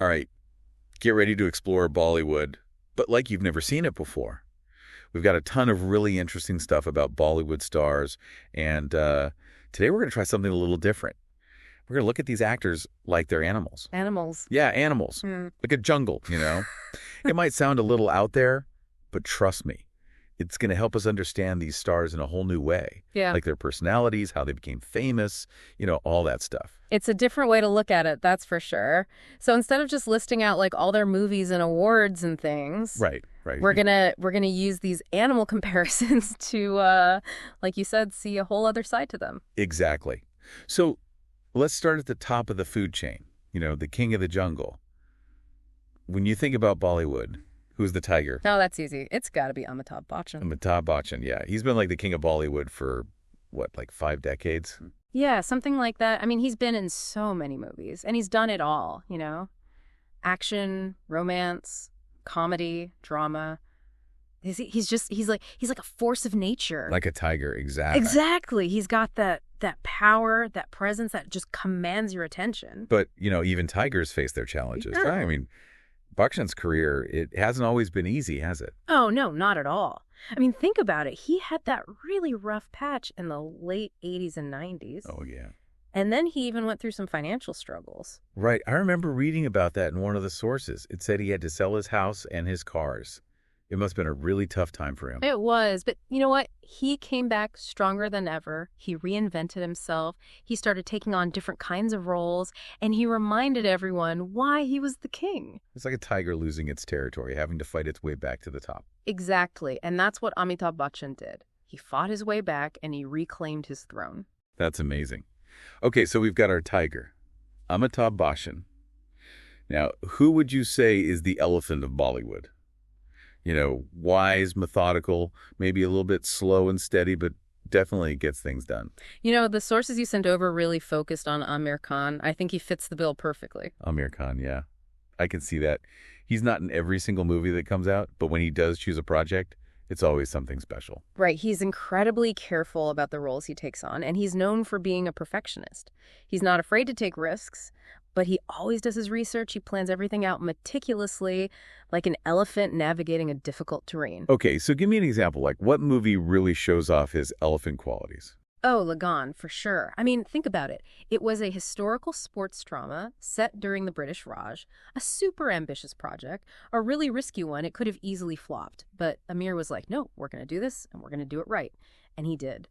All right, get ready to explore Bollywood, but like you've never seen it before. We've got a ton of really interesting stuff about Bollywood stars, and today we're going to try something a little different. We're going to look at these actors like they're animals. Animals. Yeah, animals. Like a jungle, you know? It might sound a little out there, but trust me, it's going to help us understand these stars in a whole new way. Yeah. Like their personalities, how they became famous, all that stuff. It's a different way to look at it, that's for sure. So instead of just listing out like all their movies and awards and things, Right. we're gonna use these animal comparisons to, like you said, see a whole other side to them. Exactly. So let's start at the top of the food chain, the king of the jungle. When you think about Bollywood, who's the tiger? Oh, that's easy. It's got to be Amitabh Bachchan. Amitabh Bachchan, yeah. He's been like the king of Bollywood for, what, like 5 decades? Yeah, something like that. I mean, he's been in so many movies, and he's done it all, action, romance, comedy, drama. He's like a force of nature. Like a tiger, exactly. Exactly. He's got that power, that presence that just commands your attention. But, even tigers face their challenges. Yeah. I mean, Bachchan's career, it hasn't always been easy, has it? Oh, no, not at all. I mean, think about it. He had that really rough patch in the late 80s and 90s. Oh, yeah. And then he even went through some financial struggles. Right. I remember reading about that in one of the sources. It said he had to sell his house and his cars. It must have been a really tough time for him. It was, but you know what? He came back stronger than ever. He reinvented himself. He started taking on different kinds of roles, and he reminded everyone why he was the king. It's like a tiger losing its territory, having to fight its way back to the top. Exactly, and that's what Amitabh Bachchan did. He fought his way back, and he reclaimed his throne. That's amazing. Okay, so we've got our tiger, Amitabh Bachchan. Now, who would you say is the elephant of Bollywood? Wise, methodical, maybe a little bit slow and steady, but definitely gets things done. The sources you sent over really focused on Amir Khan. I think he fits the bill perfectly. Amir Khan, yeah. I can see that. He's not in every single movie that comes out, but when he does choose a project, it's always something special. Right. He's incredibly careful about the roles he takes on, and he's known for being a perfectionist. He's not afraid to take risks, but he always does his research. He plans everything out meticulously, like an elephant navigating a difficult terrain. Okay, so give me an example. Like, what movie really shows off his elephant qualities? Oh, Lagan, for sure. I mean, think about it. It was a historical sports drama set during the British Raj, a super ambitious project, a really risky one. It could have easily flopped, but Amir was like, no, we're going to do this, and we're going to do it right. And he did.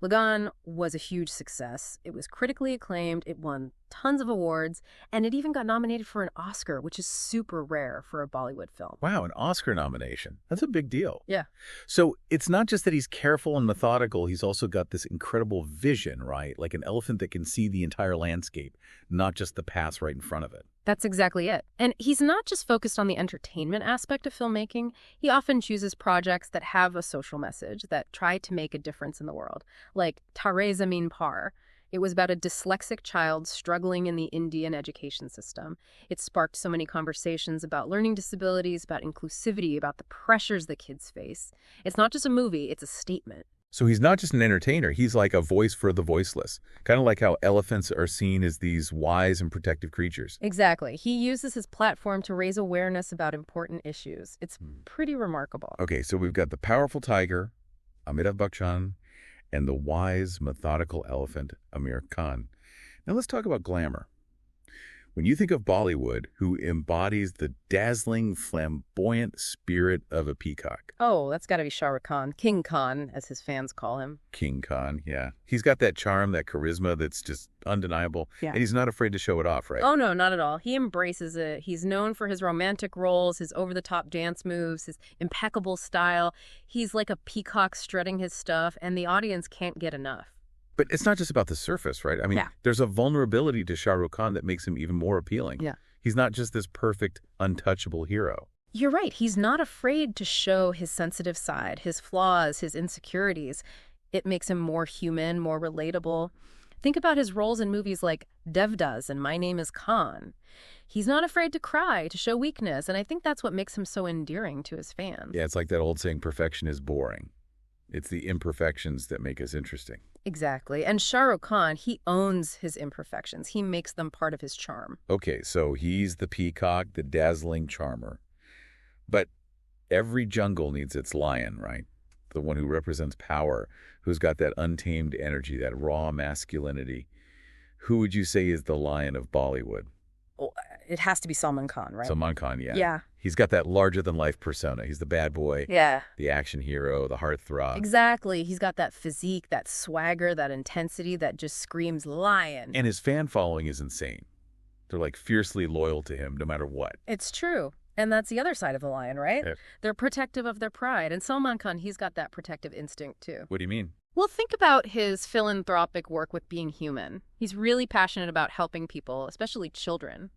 Lagan was a huge success. It was critically acclaimed, it won tons of awards, and it even got nominated for an Oscar, which is super rare for a Bollywood film. Wow, an Oscar nomination. That's a big deal. Yeah. So it's not just that he's careful and methodical, he's also got this incredible vision, right? Like an elephant that can see the entire landscape, not just the paths right in front of it. That's exactly it. And he's not just focused on the entertainment aspect of filmmaking. He often chooses projects that have a social message, that try to make a difference in the world, like Tare Zameen Par. It was about a dyslexic child struggling in the Indian education system. It sparked so many conversations about learning disabilities, about inclusivity, about the pressures that kids face. It's not just a movie, it's a statement. So he's not just an entertainer, he's like a voice for the voiceless. Kind of like how elephants are seen as these wise and protective creatures. Exactly. He uses his platform to raise awareness about important issues. It's pretty remarkable. Okay, so we've got the powerful tiger, Amitabh Bachchan, and the wise, methodical elephant, Amir Khan. Now let's talk about glamour. When you think of Bollywood, who embodies the dazzling, flamboyant spirit of a peacock? Oh, that's got to be Shah Rukh Khan. King Khan, as his fans call him. King Khan, yeah. He's got that charm, that charisma that's just undeniable. Yeah. And he's not afraid to show it off, right? Oh, no, not at all. He embraces it. He's known for his romantic roles, his over-the-top dance moves, his impeccable style. He's like a peacock strutting his stuff, and the audience can't get enough. But it's not just about the surface, right? I mean, There's a vulnerability to Shah Rukh Khan that makes him even more appealing. Yeah. He's not just this perfect, untouchable hero. You're right. He's not afraid to show his sensitive side, his flaws, his insecurities. It makes him more human, more relatable. Think about his roles in movies like Devdas and My Name is Khan. He's not afraid to cry, to show weakness, and I think that's what makes him so endearing to his fans. Yeah, it's like that old saying, perfection is boring. It's the imperfections that make us interesting. Exactly. And Shah Rukh Khan, he owns his imperfections. He makes them part of his charm. Okay, so he's the peacock, the dazzling charmer. But every jungle needs its lion, right? The one who represents power, who's got that untamed energy, that raw masculinity. Who would you say is the lion of Bollywood? Oh, it has to be Salman Khan, right? Salman Khan, yeah. Yeah. He's got that larger-than-life persona. He's the bad boy, Yeah. the action hero, the heartthrob. Exactly. He's got that physique, that swagger, that intensity that just screams lion. And his fan following is insane. They're like fiercely loyal to him no matter what. It's true. And that's the other side of the lion, right? Yep. They're protective of their pride. And Salman Khan, he's got that protective instinct, too. What do you mean? Well, think about his philanthropic work with Being Human. He's really passionate about helping people, especially children.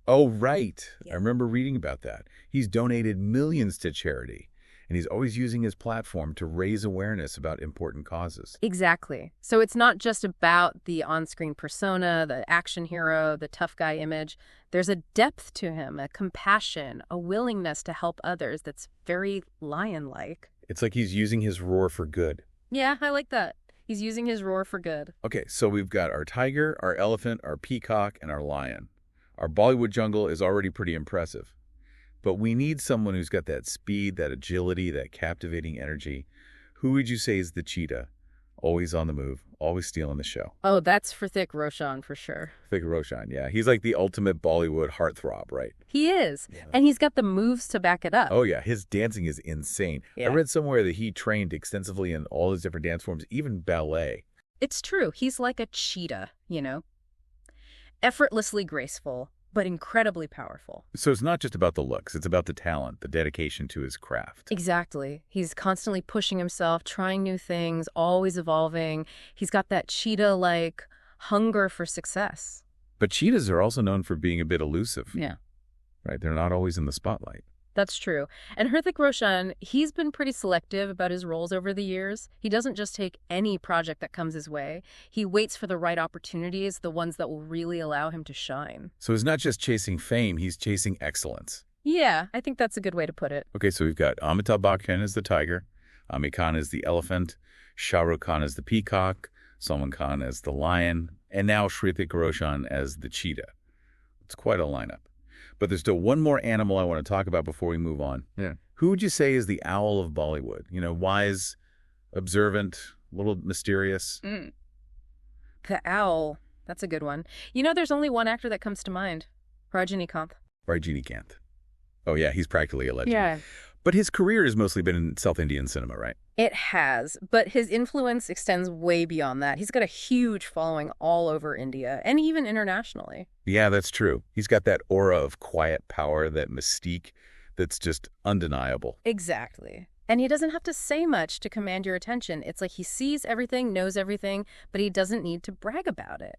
Oh, right. Yeah. I remember reading about that. He's donated millions to charity, and he's always using his platform to raise awareness about important causes. Exactly. So it's not just about the on-screen persona, the action hero, the tough guy image. There's a depth to him, a compassion, a willingness to help others that's very lion-like. It's like he's using his roar for good. Yeah, I like that. He's using his roar for good. Okay, so we've got our tiger, our elephant, our peacock, and our lion. Our Bollywood jungle is already pretty impressive. But we need someone who's got that speed, that agility, that captivating energy. Who would you say is the cheetah? Always on the move, always stealing the show. Oh, that's Hrithik Roshan for sure. Hrithik Roshan, yeah. He's like the ultimate Bollywood heartthrob, right? He is. Yeah. And he's got the moves to back it up. Oh, yeah. His dancing is insane. Yeah. I read somewhere that he trained extensively in all his different dance forms, even ballet. It's true. He's like a cheetah, you know? Effortlessly graceful, but incredibly powerful. So it's not just about the looks. It's about the talent, the dedication to his craft. Exactly. He's constantly pushing himself, trying new things, always evolving. He's got that cheetah-like hunger for success. But cheetahs are also known for being a bit elusive. Yeah. Right? They're not always in the spotlight. That's true. And Hrithik Roshan, he's been pretty selective about his roles over the years. He doesn't just take any project that comes his way. He waits for the right opportunities, the ones that will really allow him to shine. So he's not just chasing fame, he's chasing excellence. Yeah, I think that's a good way to put it. Okay, so we've got Amitabh Bachchan as the tiger, Amir Khan as the elephant, Shah Rukh Khan as the peacock, Salman Khan as the lion, and now Hrithik Roshan as the cheetah. It's quite a lineup. But there's still one more animal I want to talk about before we move on. Yeah. Who would you say is the owl of Bollywood? You know, wise, observant, a little mysterious. The owl, that's a good one. You know, there's only one actor that comes to mind. Rajinikanth. Rajinikanth. Oh, yeah, he's practically a legend. Yeah. But his career has mostly been in South Indian cinema, right? It has, but his influence extends way beyond that. He's got a huge following all over India and even internationally. Yeah, that's true. He's got that aura of quiet power, that mystique that's just undeniable. Exactly. And he doesn't have to say much to command your attention. It's like he sees everything, knows everything, but he doesn't need to brag about it.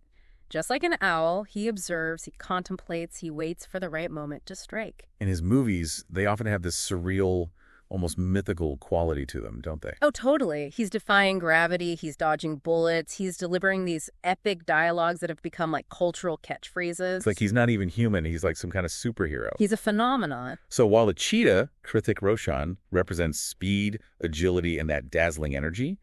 Just like an owl, he observes, he contemplates, he waits for the right moment to strike. In his movies, they often have this surreal, almost mythical quality to them, don't they? Oh, totally. He's defying gravity, he's dodging bullets, he's delivering these epic dialogues that have become like cultural catchphrases. It's like he's not even human. He's like some kind of superhero. He's a phenomenon. So while the cheetah, Hrithik Roshan, represents speed, agility, and that dazzling energy,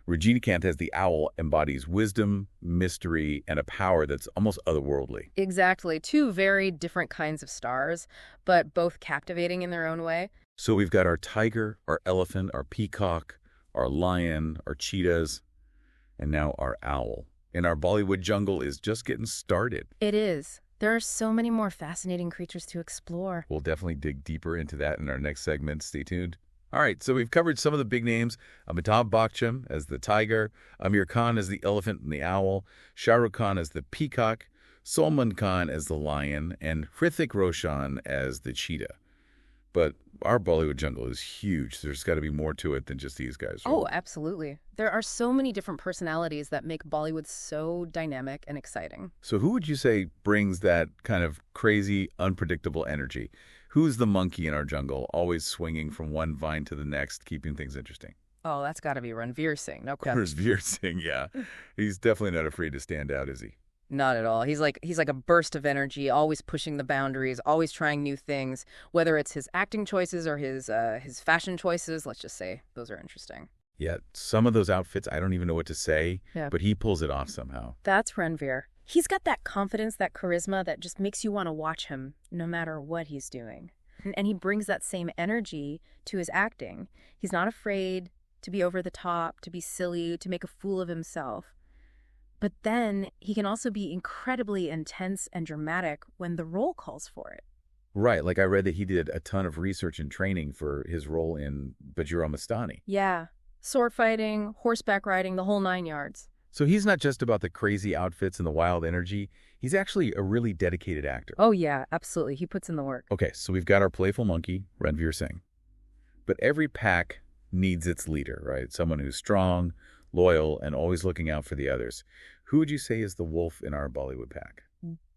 Rajinikanth as the owl embodies wisdom, mystery, and a power that's almost otherworldly. Exactly. Two very different kinds of stars, but both captivating in their own way. So we've got our tiger, our elephant, our peacock, our lion, our cheetahs, and now our owl. And our Bollywood jungle is just getting started. It is. There are so many more fascinating creatures to explore. We'll definitely dig deeper into that in our next segment. Stay tuned. All right, so we've covered some of the big names. Amitabh Bachchan as the tiger, Amir Khan as the elephant and the owl, Shah Rukh Khan as the peacock, Salman Khan as the lion, and Hrithik Roshan as the cheetah. But our Bollywood jungle is huge. There's got to be more to it than just these guys. Right? Oh, absolutely. There are so many different personalities that make Bollywood so dynamic and exciting. So who would you say brings that kind of crazy, unpredictable energy? Who's the monkey in our jungle, always swinging from one vine to the next, keeping things interesting? Oh, that's got to be Ranveer Singh. No question. Ranveer Singh, yeah. He's definitely not afraid to stand out, is he? Not at all. He's like a burst of energy, always pushing the boundaries, always trying new things, whether it's his acting choices or his fashion choices. Let's just say those are interesting. Yeah, some of those outfits, I don't even know what to say, Yeah. but he pulls it off somehow. That's Ranveer. He's got that confidence, that charisma that just makes you want to watch him no matter what he's doing. And he brings that same energy to his acting. He's not afraid to be over the top, to be silly, to make a fool of himself. But then he can also be incredibly intense and dramatic when the role calls for it. Right, like I read that he did a ton of research and training for his role in Bajirao Mastani. Yeah. Sword fighting, horseback riding, the whole 9 yards. So he's not just about the crazy outfits and the wild energy. He's actually a really dedicated actor. Oh, yeah, absolutely. He puts in the work. Okay, so we've got our playful monkey, Ranveer Singh. But every pack needs its leader, right? Someone who's strong, loyal, and always looking out for the others. Who would you say is the wolf in our Bollywood pack?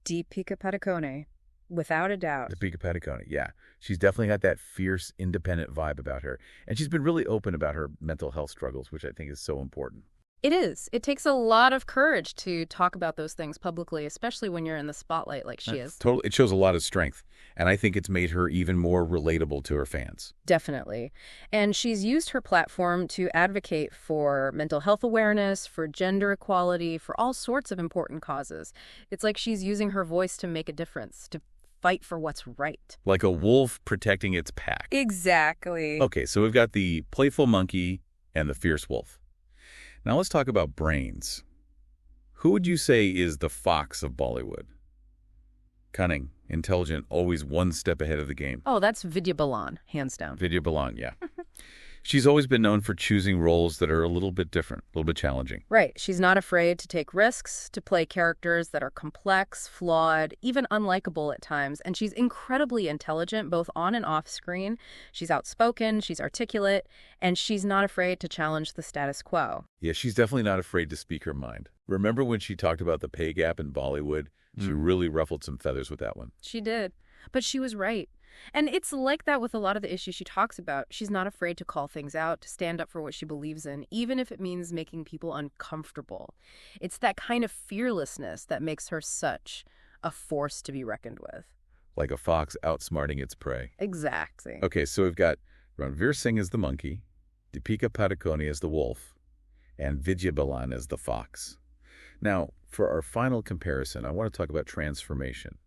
Deepika Padukone, without a doubt. Deepika Padukone, yeah. She's definitely got that fierce, independent vibe about her. And she's been really open about her mental health struggles, which I think is so important. It is. It takes a lot of courage to talk about those things publicly, especially when you're in the spotlight like she is. Totally. It shows a lot of strength. And I think it's made her even more relatable to her fans. Definitely. And she's used her platform to advocate for mental health awareness, for gender equality, for all sorts of important causes. It's like she's using her voice to make a difference, to fight for what's right. Like a wolf protecting its pack. Exactly. Okay, so we've got the playful monkey and the fierce wolf. Now let's talk about brains. Who would you say is the fox of Bollywood? Cunning, intelligent, always one step ahead of the game. Oh, that's Vidya Balan, hands down. Vidya Balan, yeah. She's always been known for choosing roles that are a little bit different, a little bit challenging. Right. She's not afraid to take risks, to play characters that are complex, flawed, even unlikable at times. And she's incredibly intelligent, both on and off screen. She's outspoken, she's articulate, and she's not afraid to challenge the status quo. Yeah, she's definitely not afraid to speak her mind. Remember when she talked about the pay gap in Bollywood? She really ruffled some feathers with that one. She did. But she was right. And it's like that with a lot of the issues she talks about. She's not afraid to call things out, to stand up for what she believes in, even if it means making people uncomfortable. It's that kind of fearlessness that makes her such a force to be reckoned with. Like a fox outsmarting its prey. Exactly. Okay, so we've got Ranveer Singh as the monkey, Deepika Padukone as the wolf, and Vidya Balan as the fox. Now, for our final comparison, I want to talk about transformation.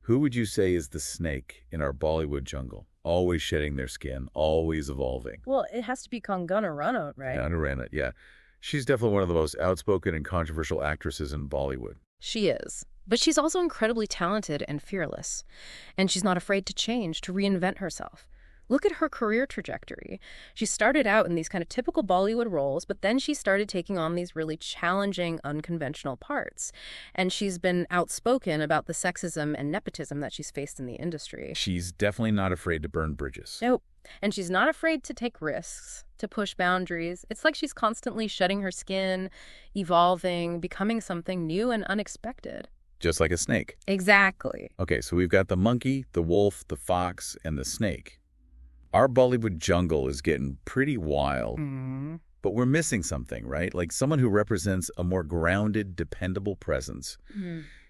Who would you say is the snake in our Bollywood jungle? Always shedding their skin, always evolving. Well, it has to be Kangana Ranaut, right? Kangana Ranaut, yeah. She's definitely one of the most outspoken and controversial actresses in Bollywood. She is. But she's also incredibly talented and fearless. And she's not afraid to change, to reinvent herself. Look at her career trajectory. She started out in these kind of typical Bollywood roles, but then she started taking on these really challenging, unconventional parts. And she's been outspoken about the sexism and nepotism that she's faced in the industry. She's definitely not afraid to burn bridges. Nope. And she's not afraid to take risks, to push boundaries. It's like she's constantly shedding her skin, evolving, becoming something new and unexpected. Just like a snake. Exactly. Okay, so we've got the monkey, the wolf, the fox, and the snake. Our Bollywood jungle is getting pretty wild, but we're missing something, right? Like someone who represents a more grounded, dependable presence.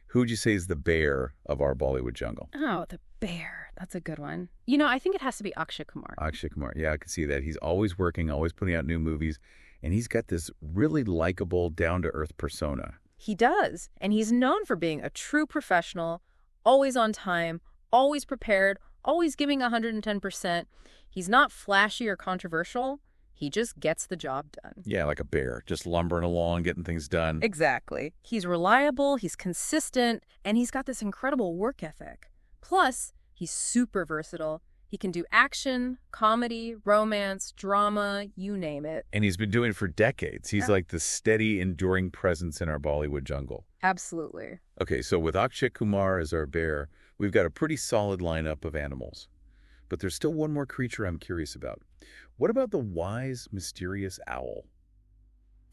Who would you say is the bear of our Bollywood jungle? Oh, the bear. That's a good one. You know, I think it has to be Akshay Kumar. Akshay Kumar. Yeah, I can see that. He's always working, always putting out new movies, and he's got this really likable, down-to-earth persona. He does, and he's known for being a true professional, always on time, always prepared, always giving 110%. He's not flashy or controversial. He just gets the job done. Yeah, like a bear, just lumbering along, getting things done. Exactly. He's reliable, he's consistent, and he's got this incredible work ethic. Plus, he's super versatile. He can do action, comedy, romance, drama, you name it. And he's been doing it for decades. He's like the steady, enduring presence in our Bollywood jungle. Absolutely. Okay, so with Akshay Kumar as our bear, we've got a pretty solid lineup of animals. But there's still one more creature I'm curious about. What about the wise, mysterious owl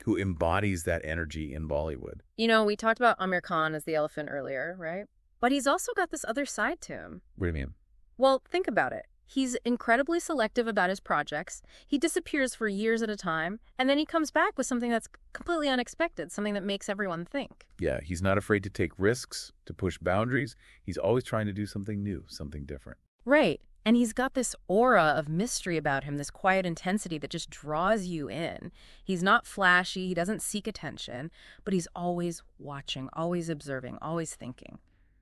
who embodies that energy in Bollywood? You know, we talked about Amir Khan as the elephant earlier, right? But he's also got this other side to him. What do you mean? Well, think about it. He's incredibly selective about his projects. He disappears for years at a time, and then he comes back with something that's completely unexpected, something that makes everyone think. Yeah, he's not afraid to take risks, to push boundaries. He's always trying to do something new, something different. Right. And he's got this aura of mystery about him, this quiet intensity that just draws you in. He's not flashy, he doesn't seek attention, but he's always watching, always observing, always thinking,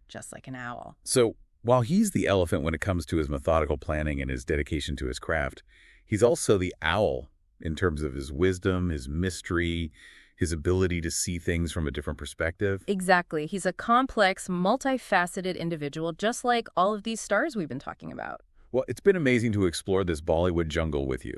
just like an owl. So while he's the elephant when it comes to his methodical planning and his dedication to his craft, he's also the owl in terms of his wisdom, his mystery, his ability to see things from a different perspective. Exactly. He's a complex, multifaceted individual, just like all of these stars we've been talking about. Well, it's been amazing to explore this Bollywood jungle with you.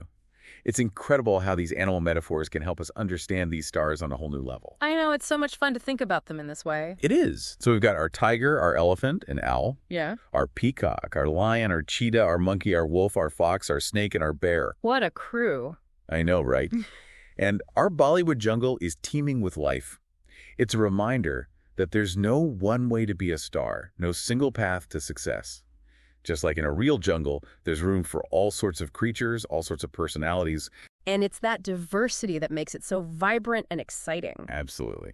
It's incredible how these animal metaphors can help us understand these stars on a whole new level. I know, it's so much fun to think about them in this way. It is. So we've got our tiger, our elephant, an owl, Yeah. our peacock, our lion, our cheetah, our monkey, our wolf, our fox, our snake, and our bear. What a crew. I know, right? And our Bollywood jungle is teeming with life. It's a reminder that there's no one way to be a star, no single path to success. Just like in a real jungle, there's room for all sorts of creatures, all sorts of personalities. And it's that diversity that makes it so vibrant and exciting. Absolutely.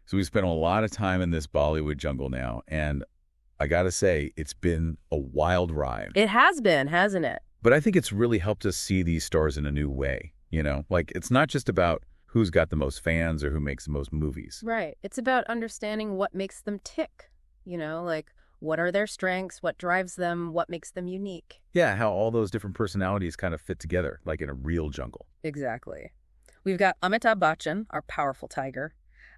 So we spent a lot of time in this Bollywood jungle now, and I gotta say, it's been a wild ride. It has been, hasn't it? But I think it's really helped us see these stars in a new way, you know? Like, it's not just about who's got the most fans or who makes the most movies. Right. It's about understanding what makes them tick. Like what are their strengths, what drives them, what makes them unique. Yeah, how all those different personalities kind of fit together, like in a real jungle. Exactly. We've got Amitabh Bachchan, our powerful tiger,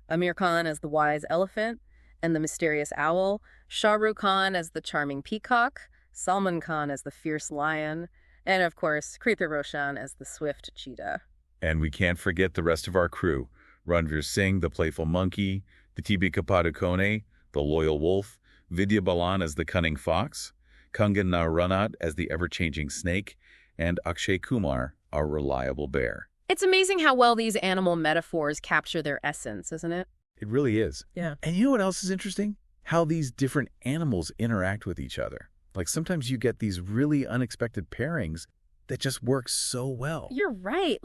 Amir Khan as the wise elephant and the mysterious owl, Shah Rukh Khan as the charming peacock, Salman Khan as the fierce lion, and of course, Krithik Roshan as the swift cheetah. And we can't forget the rest of our crew. Ranveer Singh, the playful monkey, the Deepika Padukone, the loyal wolf, Vidya Balan as the cunning fox, Kangana Ranaut as the ever-changing snake, and Akshay Kumar, our reliable bear. It's amazing how well these animal metaphors capture their essence, isn't it? It really is. Yeah. And you know what else is interesting? How these different animals interact with each other. Like sometimes you get these really unexpected pairings that just work so well. You're right.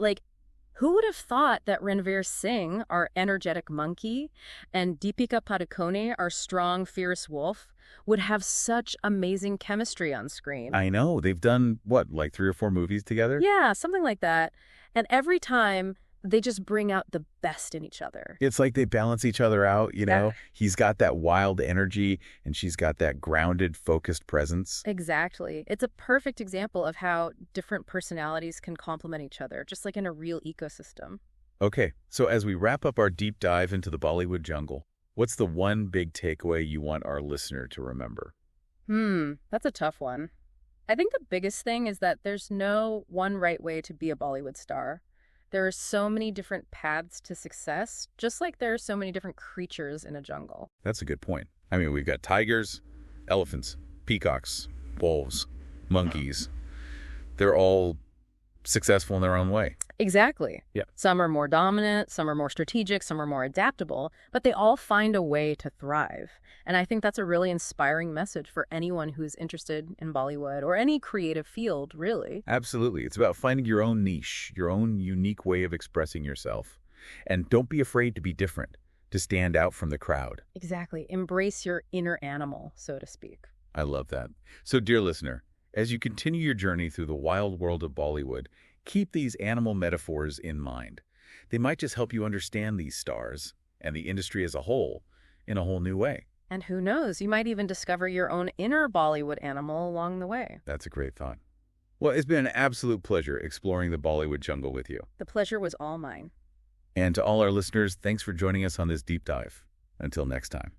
Who would have thought that Ranveer Singh, our energetic monkey, and Deepika Padukone, our strong, fierce wolf, would have such amazing chemistry on screen? I know. They've done, what, like 3 or 4 movies together? Yeah, something like that. And every time, they just bring out the best in each other. It's like they balance each other out, you know? Yeah. He's got that wild energy, and she's got that grounded, focused presence. Exactly. It's a perfect example of how different personalities can complement each other, just like in a real ecosystem. Okay, so as we wrap up our deep dive into the Bollywood jungle, what's the one big takeaway you want our listener to remember? That's a tough one. I think the biggest thing is that there's no one right way to be a Bollywood star. There are so many different paths to success, just like there are so many different creatures in a jungle. That's a good point. I mean, we've got tigers, elephants, peacocks, wolves, monkeys. They're all successful in their own way. Exactly. Yeah. Some are more dominant, some are more strategic, some are more adaptable, but they all find a way to thrive. And I think that's a really inspiring message for anyone who's interested in Bollywood or any creative field, really. Absolutely. It's about finding your own niche, your own unique way of expressing yourself. And don't be afraid to be different, to stand out from the crowd. Exactly. Embrace your inner animal, so to speak. I love that. So, dear listener, as you continue your journey through the wild world of Bollywood, keep these animal metaphors in mind. They might just help you understand these stars and the industry as a whole in a whole new way. And who knows, you might even discover your own inner Bollywood animal along the way. That's a great thought. Well, it's been an absolute pleasure exploring the Bollywood jungle with you. The pleasure was all mine. And to all our listeners, thanks for joining us on this deep dive. Until next time.